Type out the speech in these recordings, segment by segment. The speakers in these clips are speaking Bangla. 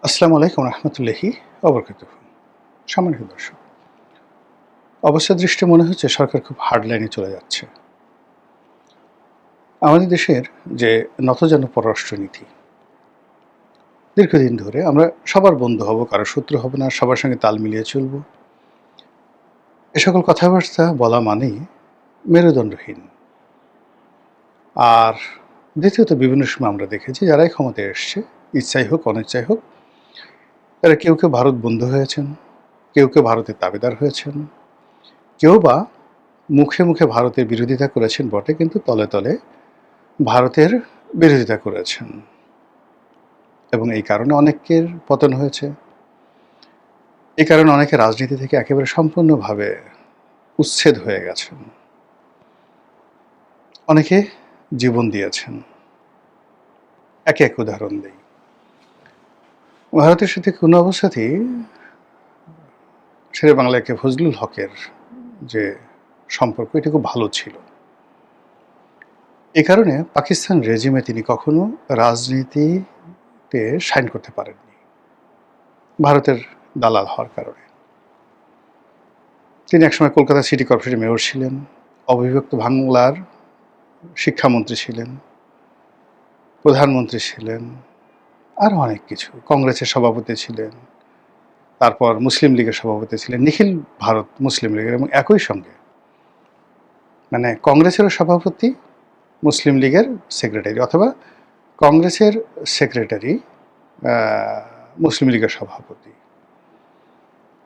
আসসালামু আলাইকুম রহমতুল্লাহি ওবরকাতুহু। সম্মানিত দর্শক, অবস্থা দৃষ্টে মনে হচ্ছে সরকার খুব হার্ড লাইনে চলে যাচ্ছে। আমাদের দেশের যে নতজানু পররাষ্ট্রনীতি, দীর্ঘদিন ধরে আমরা সবার বন্ধু হব, কারো শত্রু হব না, সবার সঙ্গে তাল মিলিয়ে চলব, এ সকল কথাবার্তা বলা মানেই মেরুদণ্ডহীন। আর দ্বিতীয়ত বিভিন্ন সময় আমরা দেখেছি যারাই ক্ষমতায় এসছে, ইচ্ছাই হোক অনিচ্ছাই হোক, তারা কেউ কেউ ভারত বন্ধু হয়েছেন, কেউ কেউ ভারতের দাবিদার হয়েছেন, কেউ বা মুখে মুখে ভারতের বিরোধিতা করেছেন বটে, কিন্তু তলে তলে ভারতের বিরোধিতা করেছেন এবং এই কারণে অনেকের পতন হয়েছে। এই কারণে অনেকে রাজনীতি থেকে একেবারে সম্পূর্ণভাবে উচ্ছেদ হয়ে গেছেন, অনেকে জীবন দিয়েছেন। একে এক উদাহরণ দিই। ভারতের সাথে কোনো অবস্থাতেই শেরে বাংলাকে ফজলুল হকের যে সম্পর্ক, এটা খুব ভালো ছিল। এই কারণে পাকিস্তান রেজিমে তিনি কখনো রাজনীতিতে সাইন করতে পারেননি, ভারতের দালাল হওয়ার কারণে। তিনি একসময় কলকাতা সিটি কর্পোরেশনের মেয়র ছিলেন, অবিভক্ত বাংলার শিক্ষামন্ত্রী ছিলেন, প্রধানমন্ত্রী ছিলেন, আরও অনেক কিছু, কংগ্রেসের সভাপতি ছিলেন, তারপর মুসলিম লীগের সভাপতি ছিলেন, নিখিল ভারত মুসলিম লীগের, এবং একই সঙ্গে মানে কংগ্রেসেরও সভাপতি, মুসলিম লীগের সেক্রেটারি, অথবা কংগ্রেসের সেক্রেটারি মুসলিম লীগের সভাপতি।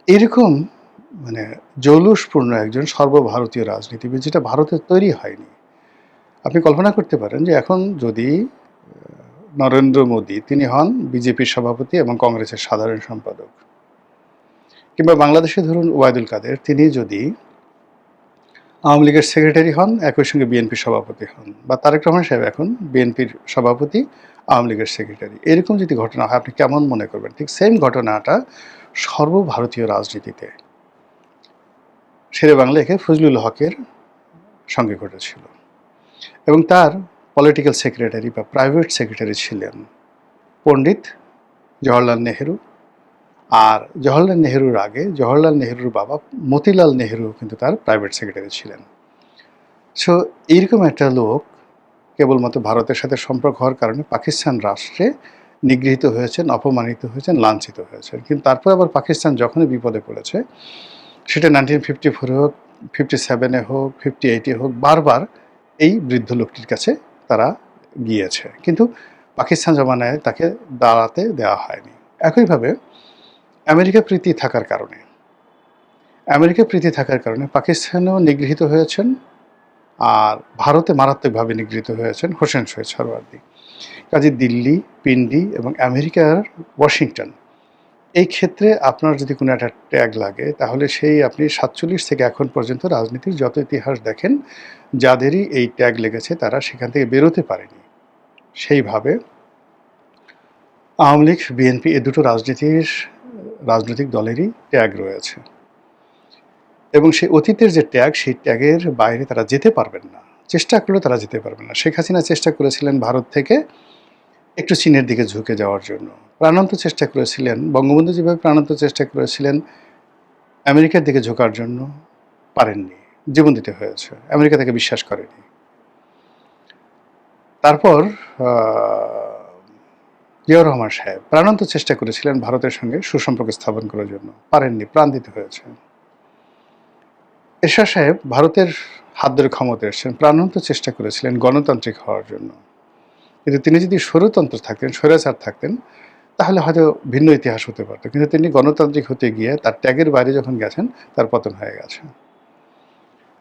এরকম মানে জৌলুসপূর্ণ একজন সর্বভারতীয় রাজনীতিবিদ, যেটা ভারতে তৈরি হয়নি। আপনি কল্পনা করতে পারেন যে এখন যদি নরেন্দ্র মোদী তিনি হন বিজেপির সভাপতি এবং কংগ্রেসের সাধারণ সম্পাদক, কিংবা বাংলাদেশে ধরুন ওবায়দুল কাদের, তিনি যদি আওয়ামী লীগের সেক্রেটারি হন, একই সঙ্গে বিএনপির সভাপতি হন, বা তারেক রহমান সাহেব এখন বিএনপির সভাপতি, আওয়ামী লীগের সেক্রেটারি, এরকম যদি ঘটনা হয়, আপনি কেমন মনে করবেন? ঠিক সেম ঘটনাটা সর্বভারতীয় রাজনীতিতে শেরে বাংলাকে ফজলুল হকের সঙ্গে ঘটেছিল, এবং তার পলিটিক্যাল সেক্রেটারি বা প্রাইভেট সেক্রেটারি ছিলেন পণ্ডিত জওহরলাল নেহেরু। আর জওহরলাল নেহেরুর আগে জওহরলাল নেহেরুর বাবা মতিলাল নেহেরু কিন্তু তার প্রাইভেট সেক্রেটারি ছিলেন। সো এইরকম একটা লোক কেবলমাত্র ভারতের সাথে সম্পর্ক হওয়ার কারণে পাকিস্তান রাষ্ট্রে নিগৃহীত হয়েছেন, অপমানিত হয়েছেন, লাঞ্ছিত হয়েছেন। কিন্তু তারপর আবার পাকিস্তান যখনই বিপদে পড়েছে, সেটা 1954 হোক, 57-এ হোক, 58-এ হোক, বারবার এই বৃদ্ধ লোকটির কাছে তারা গিয়েছে, কিন্তু পাকিস্তান জমানায় তাকে দাঁড়াতে দেওয়া হয়নি। একইভাবে আমেরিকা প্রীতি থাকার কারণে পাকিস্তানেও নিগৃহীত হয়েছেন, আর ভারতে মারাত্মকভাবে নিগৃহীত হয়েছেন হোসেন শহীদ সোহরাওয়ার্দী। কাজে দিল্লি, পিন্ডি এবং আমেরিকার ওয়াশিংটন, এই ক্ষেত্রে আপনার যদি কোনো একটা ট্যাগ লাগে, তাহলে সেই আপনি 47 থেকে এখন পর্যন্ত রাজনীতির যত ইতিহাস দেখেন, যাদেরই এই ট্যাগ লেগেছে তারা সেখান থেকে বেরোতে পারেনি। সেইভাবে আওয়ামী লীগ, বিএনপি, এ দুটো রাজনৈতিক দলেরই ট্যাগ রয়েছে, এবং সেই অতীতের যে ট্যাগ, সেই ট্যাগের বাইরে তারা যেতে পারবেন না, চেষ্টা করলেও তারা যেতে পারবেন না। শেখ হাসিনা চেষ্টা করেছিলেন ভারত থেকে একটু চীনের দিকে ঝুঁকে যাওয়ার জন্য, প্রাণান্ত চেষ্টা করেছিলেন, বঙ্গবন্ধু যেভাবে প্রাণান্ত চেষ্টা করেছিলেন আমেরিকার দিকে ঝোঁকার জন্য, পারেননি, জীবন দিতে হয়েছে, আমেরিকা তাকে বিশ্বাস করেনি। তারপর জিয়াউর রহমান সাহেব প্রাণান্ত চেষ্টা করেছিলেন ভারতের সঙ্গে সুসম্পর্ক স্থাপন করার জন্য, পারেননি, প্রাণ দিতে হয়েছে। এরশাদ সাহেব ভারতের হাত ধরে ক্ষমতা এসেছেন, প্রাণান্ত চেষ্টা করেছিলেন গণতান্ত্রিক হওয়ার জন্য, কিন্তু তিনি যদি স্বৈরাচার থাকতেন, তাহলে হয়তো ভিন্ন ইতিহাস হতে পারত। কিন্তু তিনি গণতান্ত্রিক হতে গিয়ে তার ট্যাগের বাইরে যখন গেছেন, তার পতন হয়ে গেছে।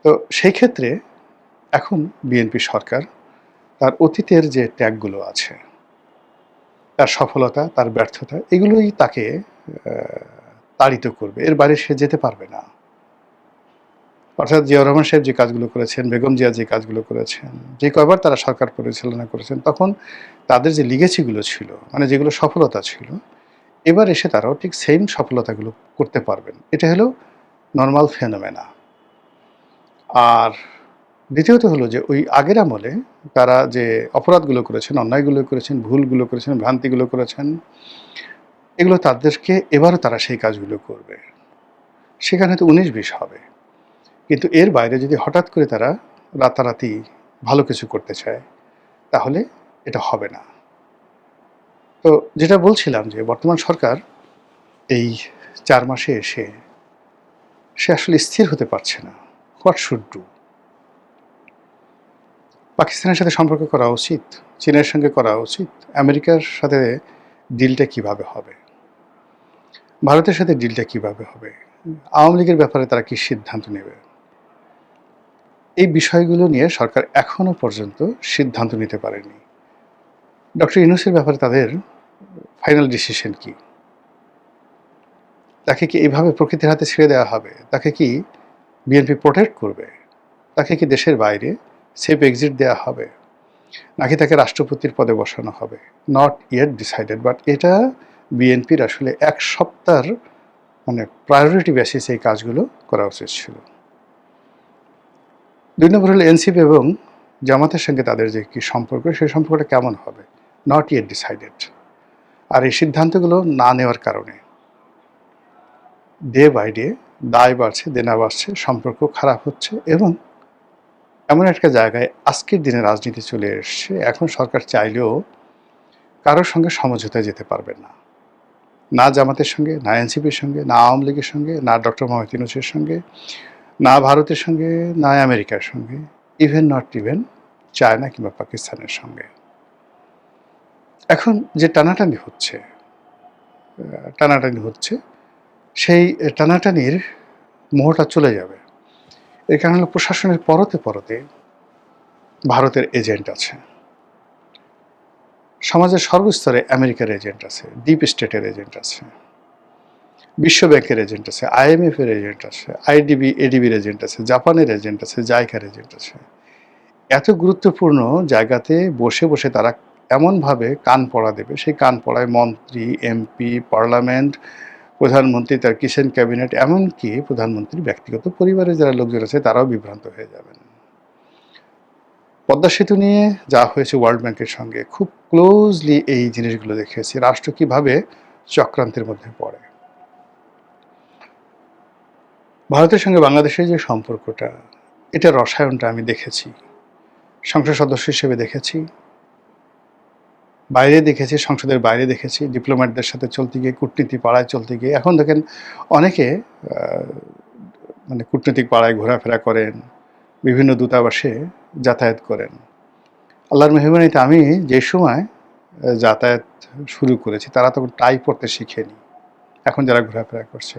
তো সেই ক্ষেত্রে এখন বিএনপি সরকার তার অতীতের যে ট্যাগগুলো আছে, তার সফলতা, তার ব্যর্থতা, এগুলোই তাকে তাড়িত করবে, এর বাইরে সে যেতে পারবে না। অর্থাৎ জিয়াউর রহমান সাহেব যে কাজগুলো করেছেন, বেগম জিয়া যে কাজগুলো করেছেন, যে কয়বার তারা সরকার পরিচালনা করেছেন, তখন তাদের যে লিগেসিগুলো ছিল, মানে যেগুলো সফলতা ছিল, এবার এসে তারাও ঠিক সেম সফলতাগুলো করতে পারবেন। এটা হলো নর্মাল ফেনোমেনা। আর দ্বিতীয়ত হলো যে ওই আগের আমলে তারা যে অপরাধগুলো করেছেন, অন্যায়গুলো করেছেন, ভুলগুলো করেছেন, ভ্রান্তিগুলো করেছেন, এগুলো তাদেরকে এবারও তারা সেই কাজগুলো করবে। সেখানে তো ১৯-২০ হবে। কিন্তু এর বাইরে যদি হঠাৎ করে তারা রাতারাতি ভালো কিছু করতে চায়, তাহলে এটা হবে না। তো যেটা বলছিলাম যে বর্তমান সরকার এই ৪ মাসে এসে সে আসলে স্থির হতে পারছে না। What should do? পাকিস্তানের সাথে সম্পর্ক করা উচিত, চীনের সঙ্গে করা উচিত, আমেরিকার সাথে ডিলটা কিভাবে হবে, ভারতের সাথে ডিলটা কিভাবে হবে, আওয়ামী লীগের ব্যাপারে তারা কি সিদ্ধান্ত নেবে, এই বিষয়গুলো নিয়ে সরকার এখনো পর্যন্ত সিদ্ধান্ত নিতে পারেনি। ডক্টর ইউনূসের ব্যাপারে তাদের ফাইনাল ডিসিশন কি? তাকে কি এইভাবে প্রকৃতির হাতে ছেড়ে দেওয়া হবে? তাকে কি বিএনপি প্রোটেক্ট করবে? তাকে কি দেশের বাইরে সেফ এক্সিট দেওয়া হবে, নাকি তাকে রাষ্ট্রপতির পদে বসানো হবে? নট ইয়েট ডিসাইডেড, বাট এটা বিএনপির আসলে ১ সপ্তাহের প্রায়োরিটি বেসিসে এই কাজগুলো করা উচিত ছিল। ২ নম্বর হলো এনসিপি এবং জামাতের সঙ্গে তাদের যে কি সম্পর্ক, সেই সম্পর্কটা কেমন হবে? Not yet decided. আর এই সিদ্ধান্তগুলো না নেওয়ার কারণে ডে বাই ডে দায় বাড়ছে, দেনা বাড়ছে, সম্পর্ক খারাপ হচ্ছে এবং এমন একটা জায়গায় আজকের দিনে রাজনীতি চলে এসছে, এখন সরকার চাইলেও কারোর সঙ্গে সমঝোতায় যেতে পারবে না। না জামাতের সঙ্গে, না এনসিপির সঙ্গে, না আওয়ামী লীগের সঙ্গে, না ডক্টর মোহাম্মদ ইউনূসের সঙ্গে, না ভারতের সঙ্গে, না আমেরিকার সঙ্গে, নট ইভেন চায়না কিংবা পাকিস্তানের সঙ্গে। এখন যে টানাটানি হচ্ছে সেই টানাটানির মোহটা চলে যাবে। এর কারণ হলো প্রশাসনের পরতে পরতে ভারতের এজেন্ট আছে, সমাজের সর্বস্তরে আমেরিকার এজেন্ট আছে, ডিপ স্টেটের এজেন্ট আছে, বিশ্ব ব্যাংকের এজেন্ট আছে, IMF এর এজেন্ট আছে, এডিবির এজেন্ট আছে, জাপানের এজেন্ট আছে, জাইকার এজেন্ট আছে। এত গুরুত্বপূর্ণ জায়গাতে বসে বসে তারা এমনভাবে কান পড়া দেবে, সেই কান পড়ায় মন্ত্রী, এমপি, পার্লামেন্ট, প্রধানমন্ত্রী, তার কিচেন ক্যাবিনেট, এমনকি প্রধানমন্ত্রীর ব্যক্তিগত পরিবারের যারা লোকজন আছে তারাও বিভ্রান্ত হয়ে যাবেন। পদ্মা সেতু নিয়ে যা হয়েছে ওয়ার্ল্ড ব্যাংকের সঙ্গে খুব ক্লোজলি এই জিনিসগুলো দেখেছি, রাষ্ট্র কিভাবে চক্রান্তের মধ্যে পড়ে। ভারতের সঙ্গে বাংলাদেশের যে সম্পর্কটা, এটা রসায়নটা আমি দেখেছি, সংসদ সদস্য হিসেবে দেখেছি, বাইরে দেখেছি, সংসদের বাইরে দেখেছি, ডিপ্লোম্যাটদের সাথে চলতে গিয়ে, কূটনীতি পাড়ায় চলতে গিয়ে। এখন দেখেন অনেকে কূটনৈতিক পাড়ায় ঘোরাফেরা করেন, বিভিন্ন দূতাবাসে যাতায়াত করেন। আল্লাহর মেহরবানিতে আমি যে সময় যাতায়াত শুরু করেছি তারা তখন টাই পরতে শিখেনি। এখন যারা ঘোরাফেরা করছে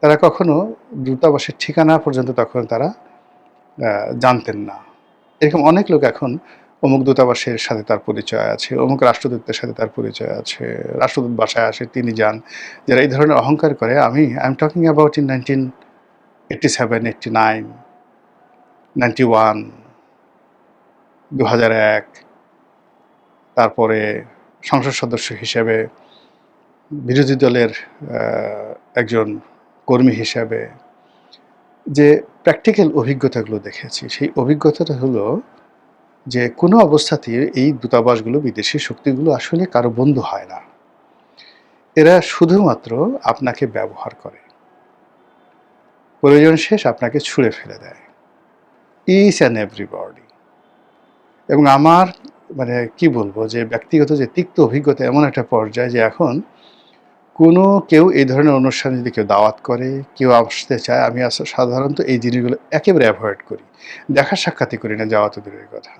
তারা কখনো দূতাবাসের ঠিকানা পর্যন্ত তখন তারা জানতেন না। এরকম অনেক লোক এখন অমুক দূতাবাসের সাথে তার পরিচয় আছে, অমুক রাষ্ট্রদূতের সাথে তার পরিচয় আছে, রাষ্ট্রদূত বাসায় আসে তিনি যান। যারা এই ধরনের অহংকার করে, I am talking about in 1987, 89, 91, 2001, তারপরে সংসদ সদস্য হিসেবে, বিরোধী দলের একজন কর্মী হিসাবে যে প্র্যাকটিক্যাল অভিজ্ঞতাগুলো দেখেছি, সেই অভিজ্ঞতাটা হলো যে কোনো অবস্থাতেই এই দূতাবাসগুলো, বিদেশি শক্তিগুলো আসলে কারো বন্ধু হয় না। এরা শুধুমাত্র আপনাকে ব্যবহার করে, প্রয়োজন শেষ আপনাকে ছুঁড়ে ফেলে দেয়, ইচ অ্যান্ড এভরিবডি। এবং আমার কি বলবো, যে ব্যক্তিগত যে তিক্ত অভিজ্ঞতা এমন একটা পর্যায়ে যে এখন কেউ এই ধরনের অনুষ্ঠানে যদি কেউ দাওয়াত করে, কেউ আসতে চায়, আমি সাধারণত এই জিনিসগুলো একেবারে অ্যাভয়েড করি, দেখা সাক্ষাৎই করি না, যাওয়া তো দূরের কথা।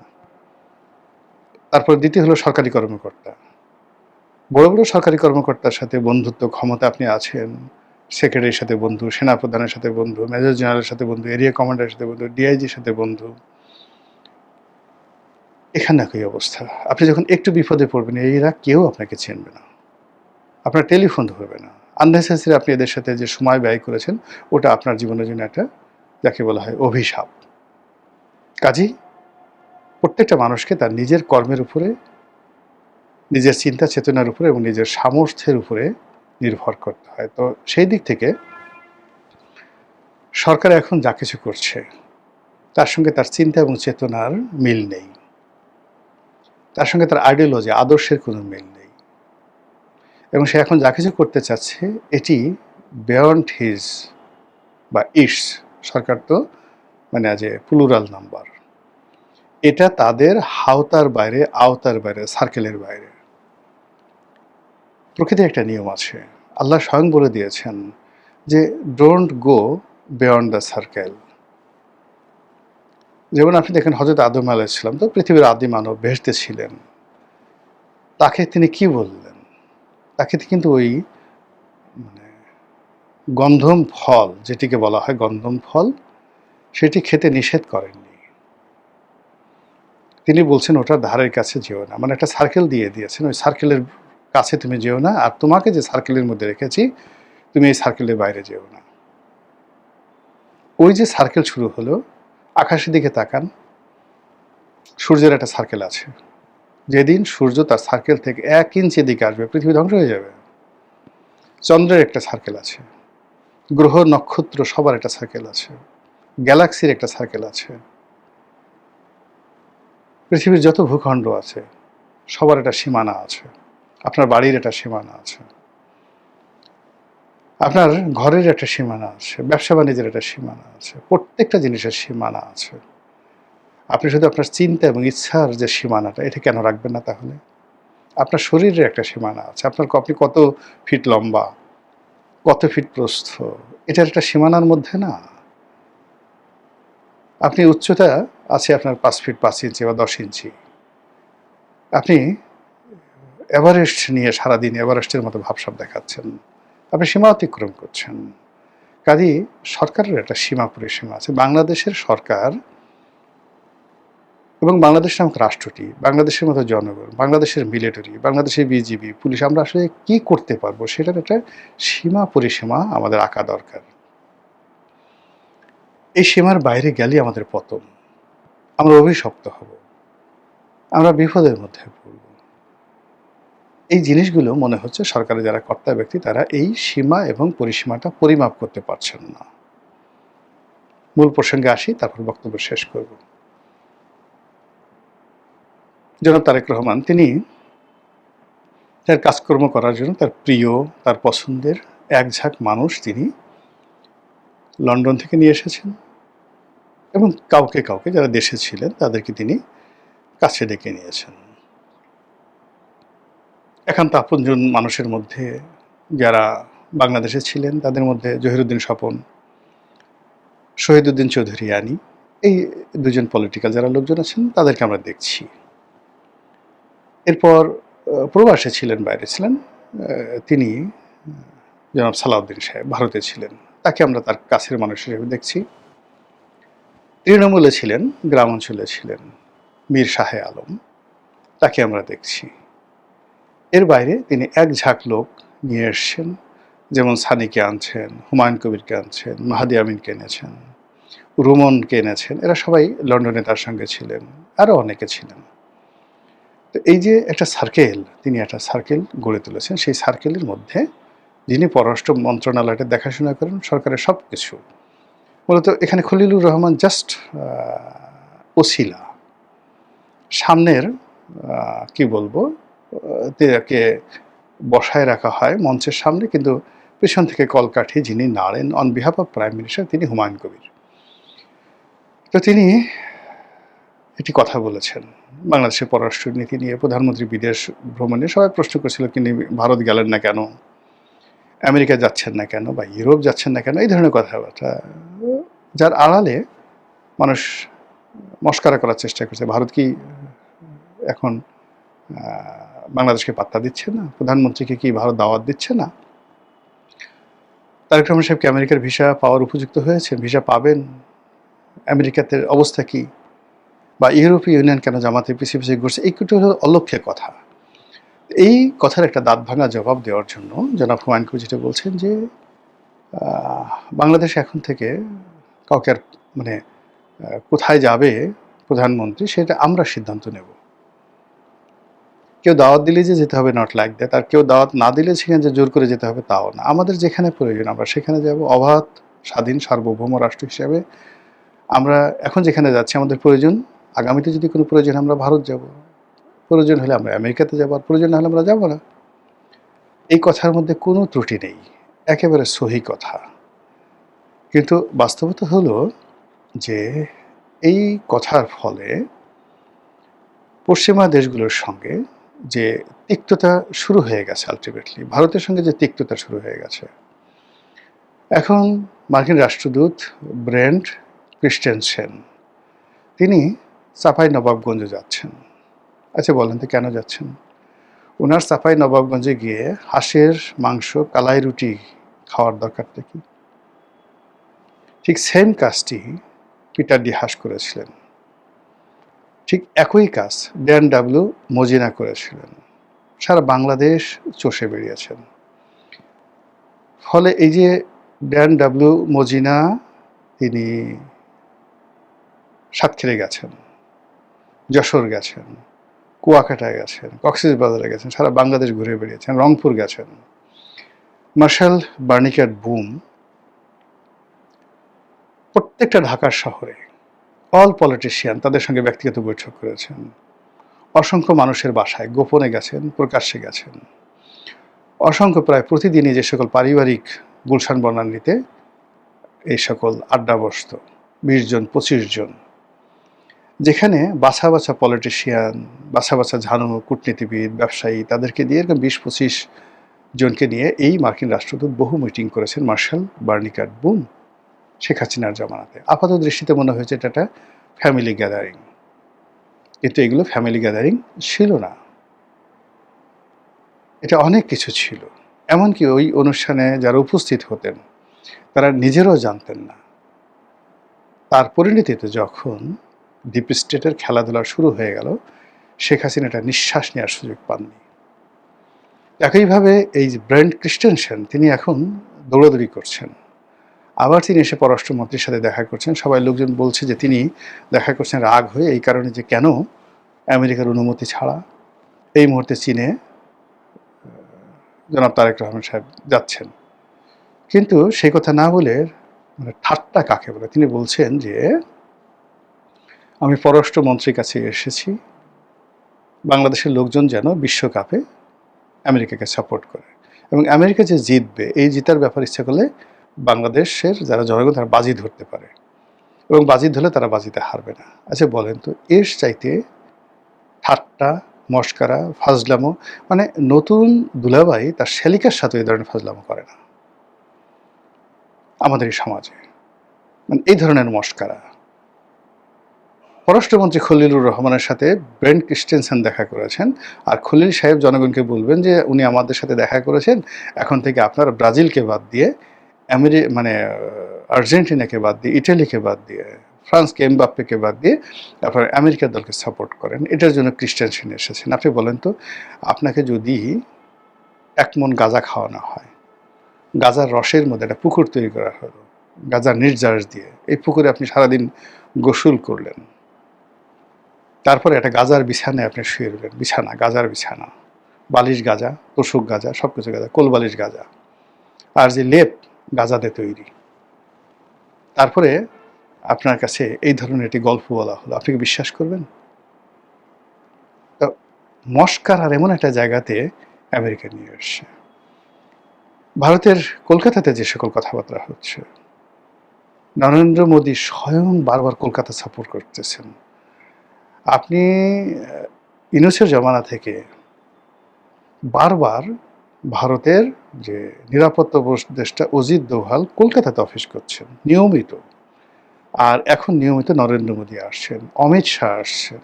তারপর দ্বিতীয় হলো সরকারি কর্মকর্তা। বড় বড় সরকারি কর্মকর্তার সাথে বন্ধুত্ব, ক্ষমতা আপনি আছেন, সেক্রেটারির সাথে বন্ধু, সেনাপ্রধানের সাথে বন্ধু, মেজর জেনারেলের সাথে বন্ধু, এরিয়া কমান্ডারের সাথে বন্ধু, ডিআইজির সাথে বন্ধু। এখানে একই অবস্থা। আপনি যখন একটু বিপদে পড়বেন, এরা কেউ আপনাকে চিনবে না, আপনার টেলিফোন ধরবে না। আননেসেসারি আপনি এদের সাথে যে সময় ব্যয় করেছেন, ওটা আপনার জীবনের জন্য একটা, যাকে বলা হয়, অভিশাপ। কাজেই প্রত্যেকটা মানুষকে তার নিজের কর্মের উপরে, নিজের চিন্তা চেতনার উপরে এবং নিজের সামর্থ্যের উপরে নির্ভর করতে হয়। তো সেই দিক থেকে সরকার এখন যা কিছু করছে তার সঙ্গে তার চিন্তা এবং চেতনার মিল নেই, তার সঙ্গে তার আইডিওলজি, আদর্শের কোনো মিল নেই। এবং সে এখন যা কিছু করতে চাচ্ছে এটি বিয়ন্ড হিজ বা ইটস, সরকার তো মানে আজ প্লুরাল নাম্বার, এটা তাদের হাওতার বাইরে, আওতার বাইরে, সার্কেলের বাইরে। প্রকৃতির একটা নিয়ম আছে, আল্লাহ স্বয়ং বলে দিয়েছেন যে don't go beyond the circle. যেমন আপনি দেখেন হযরত আদম আলাইহিস সালাম তো পৃথিবীর আদি মানব, বেহেশতে ছিলেন। তাকে তিনি কি বললেন? তাকে কিন্তু ওই মানে গন্ধম ফল, যেটিকে বলা হয় গন্ধম ফল, সেটি খেতে নিষেধ করেননি। তিনি বলছেন ওটার ধারের কাছে যেও না, মানে একটা সার্কেল দিয়ে দিয়েছেন, ওই সার্কেলের কাছে তুমি যেও না, আর তোমাকে যে সার্কেলের মধ্যে রেখেছি তুমি এই সার্কেলের বাইরে যেও না। ওই যে সার্কেল শুরু হলো, আকাশের দিকে তাকান, সূর্যের একটা সার্কেল আছে। যেদিন সূর্য তার সার্কেল থেকে 1 ইঞ্চি দিকে আসবে পৃথিবী ধ্বংস হয়ে যাবে। চন্দ্রের একটা সার্কেল আছে, গ্রহ নক্ষত্র সবার একটা সার্কেল আছে, গ্যালাক্সির একটা সার্কেল আছে, পৃথিবীর যত ভূখণ্ড আছে সবার একটা সীমানা আছে, আপনার বাড়ির একটা সীমানা আছে, আপনার ঘরের একটা সীমানা আছে, ব্যবসা বাণিজ্যের একটা সীমানা আছে, প্রত্যেকটা জিনিসের সীমানা আছে। আপনি শুধু আপনার চিন্তা এবং ইচ্ছার যে সীমানাটা, এটা কেন রাখবেন না তাহলে? আপনার শরীরের একটা সীমানা আছে, আপনি কত ফিট লম্বা, কত ফিট প্রস্থ, এটার একটা সীমানার মধ্যে না? আপনি উচ্চতা আছে আপনার 5 ফিট 5 ইঞ্চি বা 10 ইঞ্চি, আপনি এভারেস্ট নিয়ে সারাদিন এভারেস্টের মতো ভাবসাব দেখাচ্ছেন, আপনি সীমা অতিক্রম করছেন। কাজেই সরকারের একটা সীমা পরিসীমা আছে। বাংলাদেশের সরকার এবং বাংলাদেশ নামক রাষ্ট্রটি, বাংলাদেশের মতো জনগণ, বাংলাদেশের মিলিটারি, বাংলাদেশের বিজিবি, পুলিশ, আমরা আসলে কি করতে পারবো সেটার একটা সীমা পরিসীমা আমাদের আঁকা দরকার। এই সীমার বাইরে গেলে আমাদের পতন, আমরা অভিশপ্ত হব, আমরা বিপদের মধ্যে পড়ব। এই জিনিসগুলো মনে হচ্ছে সরকারের যারা কর্তা ব্যক্তি তারা এই সীমা এবং পরিসীমাটা পরিমাপ করতে পারছেন না। মূল প্রসঙ্গে আসি, তারপর বক্তব্য শেষ করব। জনাব তারেক রহমান তিনি তার কাজকর্ম করার জন্য তার প্রিয়, তার পছন্দের এক ঝাঁক মানুষ তিনি লন্ডন থেকে নিয়ে এসেছেন এবং কাউকে কাউকে যারা দেশে ছিলেন তাদেরকে তিনি কাছে ডেকে নিয়েছেন। একান্ত আপনজন মানুষের মধ্যে যারা বাংলাদেশে ছিলেন তাদের মধ্যে জহিরুদ্দিন স্বপন, শহীদুদ্দিন চৌধুরী আনি, এই দুজন পলিটিক্যাল যারা লোকজন আছেন তাদেরকে আমরা দেখছি। এরপর প্রবাসে ছিলেন, বাইরে ছিলেন তিনি জনাব সালাউদ্দিন সাহেব, ভারতে ছিলেন, তাকে আমরা তার কাছের মানুষ হিসেবে দেখছি। তৃণমূলে ছিলেন, গ্রাম অঞ্চলে ছিলেন মীর শাহে আলম, তাকে আমরা দেখছি। এর বাইরে তিনি এক ঝাঁক লোক নিয়ে এসছেন, যেমন সানিকে আনছেন, হুমায়ুন কবিরকে আনছেন, মাহাদি আমিনকে এনেছেন, রুমনকে এনেছেন, এরা সবাই লন্ডনে তার সঙ্গে ছিলেন, আরও অনেকে ছিলেন। তো এই যে একটা সার্কেল, তিনি একটা সার্কেল গড়ে তুলেছেন, সেই সার্কেলের মধ্যে যিনি পররাষ্ট্র মন্ত্রণালয়টা দেখাশোনা করেন সরকারের সব কিছু, মূলত এখানে খলিলুর রহমান জাস্ট ওসিলা, সামনের কি বলবো, তাকে বসায় রাখা হয় মঞ্চের সামনে, কিন্তু পেছন থেকে কলকাঠি যিনি নাড়েন on behalf of prime minister তিনি হুমায়ুন কবির। তো তিনি একটি কথা বলেছেন বাংলাদেশের পররাষ্ট্র নীতি নিয়ে, প্রধানমন্ত্রী বিদেশ ভ্রমণে সবাই প্রশ্ন করেছিল তিনি ভারত গেলেন না কেন, আমেরিকা যাচ্ছেন না কেন, বা ইউরোপ যাচ্ছেন না কেন, এই ধরনের কথাবার্তা, যার আড়ালে মানুষ মস্কারা করার চেষ্টা করছে। ভারত কি এখন বাংলাদেশকে পাত্তা দিচ্ছে না? প্রধানমন্ত্রীকে কি ভারত দাওয়াত দিচ্ছে না? তারেক রহমান সাহেব কি আমেরিকার ভিসা পাওয়ার উপযুক্ত হয়েছে? ভিসা পাবেন? আমেরিকাতে অবস্থা কি? বা ইউরোপীয় ইউনিয়ন কেন জামাতের পিছিয়ে পিছিয়ে ঘুরছে? এইটুকু হলো অলক্ষ্যের কথা। এই কথার একটা দাঁত ভাঙা জবাব দেওয়ার জন্য জনাব হুমায়ুন কবির যেটা বলছেন যে বাংলাদেশ এখন থেকে কাউকে আর মানে কোথায় যাবে প্রধানমন্ত্রী সেটা আমরা সিদ্ধান্ত নেব। কেউ দাওয়াত দিলে যে যেতে হবে, নট লাইক দ্যাট। আর কেউ দাওয়াত না দিলে সেখানে যে জোর করে যেতে হবে তাও না। আমাদের যেখানে প্রয়োজন আমরা সেখানে যাব। অবাধ স্বাধীন সার্বভৌম রাষ্ট্র হিসেবে আমরা এখন যেখানে যাচ্ছি আমাদের প্রয়োজন, আগামীতে যদি কোনো প্রয়োজন আমরা ভারত যাব, প্রয়োজন হলে আমরা আমেরিকাতে যাব, আর প্রয়োজন না হলে আমরা যাব না। এই কথার মধ্যে কোনো ত্রুটি নেই, একেবারে সহি কথা। কিন্তু বাস্তবতা হলো যে এই কথার ফলে পশ্চিমা দেশগুলোর সঙ্গে যে তিক্ততা শুরু হয়ে গেছে, আলটিমেটলি ভারতের সঙ্গে যে তিক্ততা শুরু হয়ে গেছে, এখন মার্কিন রাষ্ট্রদূত ব্রেন্ট ক্রিস্টেনসেন তিনি চাঁপাইনবাবগঞ্জে যাচ্ছেন। আচ্ছা বলেন তো কেন যাচ্ছেন? ওনার চাঁপাইনবাবগঞ্জে গিয়ে হাঁসের মাংস, কালাই রুটি খাওয়ার দরকারটা কি? ঠিক সেম কাজটি পিটার ডি হাস করেছিলেন, ঠিক একই কাজ ড্যান ডাব্লিউ মজিনা করেছিলেন। সারা বাংলাদেশ চষে বেরিয়েছেন। ফলে এই যে ড্যান ডাব্লিউ মজিনা তিনি সাতক্ষীরে গেছেন, যশোর গেছেন, কুয়াকাটায় গেছেন, কক্সবাজারে গেছেন, সারা বাংলাদেশ ঘুরে বেরিয়েছেন, রংপুর গেছেন। মার্শাল বার্নিকাট বুম প্রত্যেকটা ঢাকার শহরে অল পলিটিশিয়ান তাদের সঙ্গে ব্যক্তিগত বৈঠক করেছেন। অসংখ্য মানুষের বাসায় গোপনে গেছেন, প্রকাশ্যে গেছেন। অসংখ্য প্রায় প্রতিদিনই যে সকল পারিবারিক গুলশান বনানীতে এই সকল আড্ডা বসত, 20 জন 25 জন, যেখানে বাছা বাছা পলিটিশিয়ান, বাছা বাছা ঝানু, কূটনীতিবিদ, ব্যবসায়ী, তাদেরকে দিয়ে 20-25 জনকে নিয়ে এই মার্কিন রাষ্ট্রদূত বহু মিটিং করেছেন মার্শাল বার্নিকাট বুম শেখ হাসিনার জামানাতে। আপাত দৃষ্টিতে মনে হয়েছে এটা একটা ফ্যামিলি গ্যাদারিং, কিন্তু এগুলো ফ্যামিলি গ্যাদারিং ছিল না, এটা অনেক কিছু ছিল। এমনকি ওই অনুষ্ঠানে যারা উপস্থিত হতেন তারা নিজেরাও জানতেন না। তার পরিণতিতে যখন ডিপ স্টেটের খেলাধুলা শুরু হয়ে গেল, শেখ হাসিনা একটা নিঃশ্বাস নেওয়ার সুযোগ পাননি। একইভাবে এই যে ব্রেন্ট ক্রিস্টেনসেন তিনি এখন দৌড়াদৌড়ি করছেন, আবার তিনি এসে পররাষ্ট্রমন্ত্রীর সাথে দেখা করছেন। সবাই লোকজন বলছে যে তিনি দেখা করছেন রাগ হয়ে, এই কারণে যে কেন আমেরিকার অনুমতি ছাড়া এই মুহূর্তে চীনে জনাব তারেক রহমান সাহেব যাচ্ছেন। কিন্তু সেই কথা না বলে, মানে ঠাট্টা কাকে বলে, তিনি বলছেন যে আমি পররাষ্ট্রমন্ত্রীর কাছে এসেছি বাংলাদেশের লোকজন যেন বিশ্বকাপে আমেরিকাকে সাপোর্ট করে, এবং আমেরিকা যে জিতবে এই জিতার ব্যাপার ইচ্ছা করলে বাংলাদেশের যারা জনগণ তারা বাজি ধরতে পারে, এবং বাজি ধরলে তারা বাজিতে হারবে না। আচ্ছা বলেন তো, এর চাইতে ঠাট্টা, মস্কারা, ফাজলামো, মানে নতুন দুলাভাই তার শ্যালিকার সাথে এই ধরনের ফাজলামো করে না আমাদের এই সমাজে। মানে এই ধরনের মস্কারা। পররাষ্ট্রমন্ত্রী খলিলুর রহমানের সাথে ব্রেন্ট ক্রিস্টেনসেন দেখা করেছেন, আর খলিল সাহেব জনগণকে বলবেন যে উনি আমাদের সাথে দেখা করেছেন, এখন থেকে আপনারা ব্রাজিলকে বাদ দিয়ে মানে আর্জেন্টিনাকে বাদ দিয়ে, ইটালিকে বাদ দিয়ে, ফ্রান্সকে, এমবাপ্পেকে বাদ দিয়ে আপনারা আমেরিকার দলকে সাপোর্ট করেন। এটার জন্য ক্রিস্টেনসেন এসেছেন। আপনি বলেন তো, আপনাকে যদি 1 মণ গাঁজা খাওয়ানো হয়, গাঁজার রসের মধ্যে একটা পুকুর তৈরি করা হলো গাঁজার নির্যাস দিয়ে, এই পুকুরে আপনি সারাদিন গোসল করলেন, তারপরে একটা গাঁজার বিছানায় আপনি শুয়ে রইলেন, বিছানা, গাঁজার বিছানা, বালিশ গাঁজা, তোষক গাঁজা, সব কিছু গাঁজা, কোলবালিশ গাঁজা, আর যে লেপ গাঁজাতে তৈরি। তারপরে আপনার কাছে এই ধরনের একটি গল্প বলা হলো, আপনি কি বিশ্বাস করবেন? তো মস্কার আর এমন একটা জায়গাতে আমেরিকা নিয়ে এসছে। ভারতের কলকাতাতে যে সকল কথাবার্তা হচ্ছে, নরেন্দ্র মোদী স্বয়ং বারবার কলকাতা সাপোর্ট করতেছেন। আপনি ইউনূসের জমানা থেকে বারবার ভারতের যে নিরাপত্তা উপদেষ্টা অজিত দোভাল কলকাতাতে অফিস করছেন নিয়মিত, আর এখন নিয়মিত নরেন্দ্র মোদী আসছেন, অমিত শাহ আসছেন।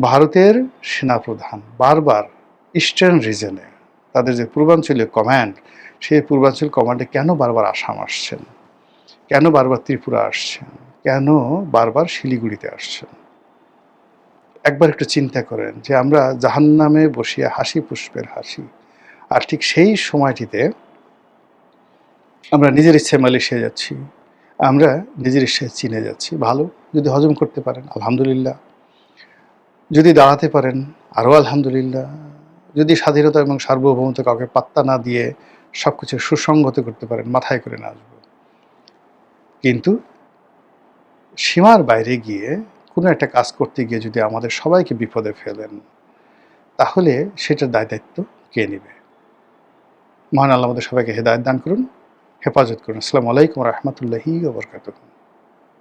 ভারতের সেনাপ্রধান বারবার ইস্টার্ন রিজনে তাদের যে পূর্বাঞ্চলীয় কমান্ড, সেই পূর্বাঞ্চল কমান্ডে কেন বারবার আসাম আসছেন, কেন বারবার ত্রিপুরা আসছেন, কেন বারবার শিলিগুড়িতে আসছেন? একবার একটু চিন্তা করেন যে আমরা জাহান্নামে বসিয়া হাসি পুষ্পের হাসি, আর ঠিক সেই সময়টিতে আমরা নিজের ইচ্ছে মালয়েশিয়া যাচ্ছি, আমরা নিজের ইচ্ছায় চীনে যাচ্ছি। ভালো, যদি হজম করতে পারেন আলহামদুলিল্লাহ, যদি দাঁড়াতে পারেন আরও আলহামদুলিল্লাহ, যদি স্বাধীনতা এবং সার্বভৌমত্ব কাউকে পাত্তা না দিয়ে সব কিছু সুসংগত করতে পারেন, মাথায় করে নাচব। কিন্তু সীমার বাইরে গিয়ে কোনো একটা কাজ করতে গিয়ে যদি আমাদের সবাইকে বিপদে ফেলেন, তাহলে সেটার দায় দায়িত্ব কে নেবে? মহান আল্লাহ আমাদের সবাইকে হেদায়েত দান করুন, হেফাজত করুন। আসসালামু আলাইকুম ওয়া রাহমাতুল্লাহি ওয়া বারাকাতুহু।